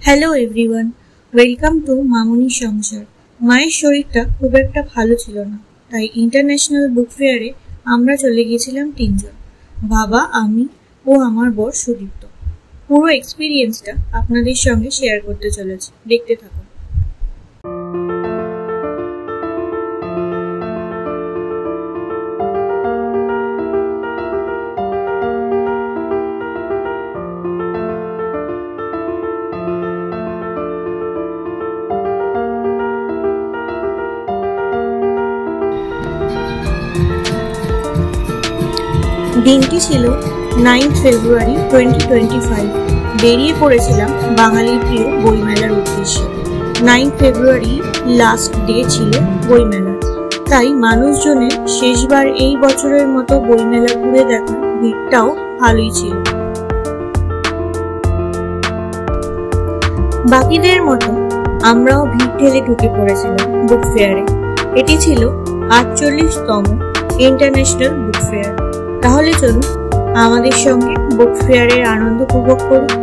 Hello everyone, welcome to মামুনি সংসার। মায়ের শরীরটা খুব একটা ভালো ছিল না, তাই ইন্টারন্যাশনাল বুক ফেয়ারে আমরা চলে গিয়েছিলাম তিনজন, বাবা, আমি ও আমার বর সুদীপ্ত। পুরো এক্সপিরিয়েন্সটা আপনাদের সঙ্গে শেয়ার করতে চলেছি, দেখতে থাকুন। দিনটি ছিল 9 ফেব্রুয়ারি 2025। বেরিয়ে পড়েছিলাম বাঙালির প্রিয় বইমেলার উদ্দেশ্যে। 9 ফেব্রুয়ারি লাস্ট ডে ছিল বইমেলার, তাই মানুষজনের শেষবার এই বছরের মতো বইমেলা ঘুরে দেখার ভিড়টাও ভালোই ছিল। বাকিদের মতো আমরাও ভিড় ঠেলে ঢুকে পড়েছিলাম বুক ফেয়ারে। এটি ছিল 48তম ইন্টারন্যাশনাল বুক ফেয়ার। তাহলে চলুন আমাদের সঙ্গে বুক ফেয়ারের আনন্দ উপভোগ করুন।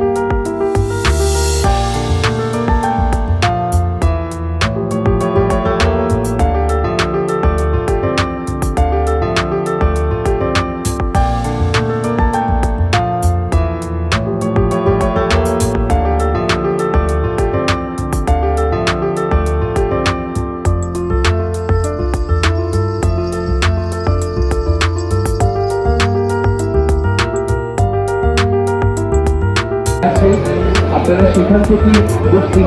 আপনারা সেখান থেকে বুকটি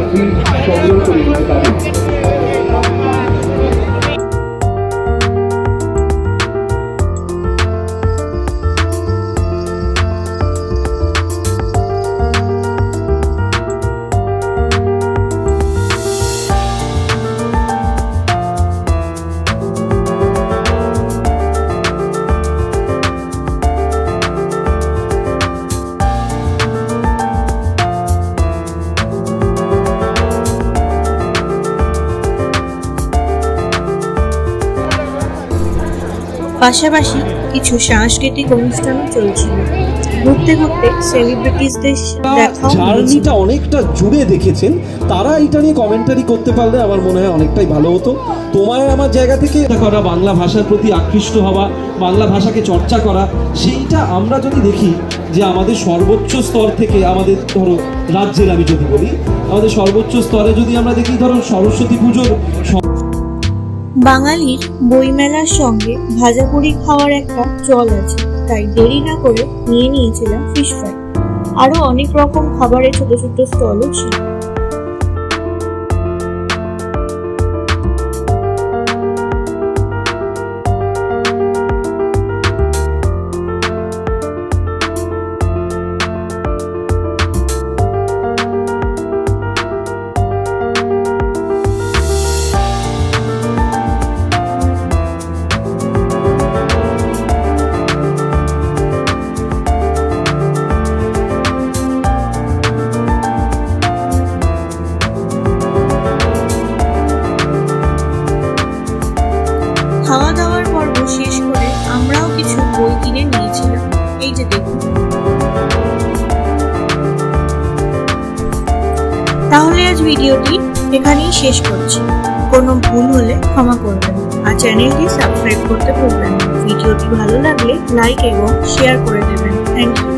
সংগ্রহ করে নিতে পারেন। পাশাপাশি কিছু সাংস্কৃতিক অনুষ্ঠানও চলছিল। ঘুরতে ঘুরতে সেলিব্রিটিসদের দেখা, জার্নিটা অনেকটা জুড়ে দেখেছেন, তারা এটা নিয়ে কমেন্টারি করতে পারলে আমার মনে হয় অনেকটাই ভালো হতো। তোমার আমার জায়গা থেকে করা, বাংলা ভাষার প্রতি আকৃষ্ট হওয়া, বাংলা ভাষাকে চর্চা করা, সেইটা আমরা যদি দেখি যে আমাদের সর্বোচ্চ স্তর থেকে, আমাদের ধরো রাজ্যের আমি যদি বলি, আমাদের সর্বোচ্চ স্তরে যদি আমরা দেখি, ধরো সরস্বতী পুজোর বাঙালির বইমেলার সঙ্গে ভাজাপুরি খাওয়ার একটা চল আছে, তাই দেরি না করে নিয়ে নিয়েছিলাম ফিশ ফ্রাই। আরো অনেক রকম খাবারের ছোট ছোট স্টলও ছিল। খাওয়া দাওয়ার পর্ব শেষ করে আমরাও কিছু বই কিনে নিয়েছিলাম, এই যে দেখুন। তাহলে আজ ভিডিওটি এখানেই শেষ করছি। কোনো ভুল হলে ক্ষমা করবেন, আর চ্যানেলটি সাবস্ক্রাইব করতে ভুলবেন না। ভিডিওটি ভালো লাগলে লাইক এবং শেয়ার করে দেবেন। Thank you.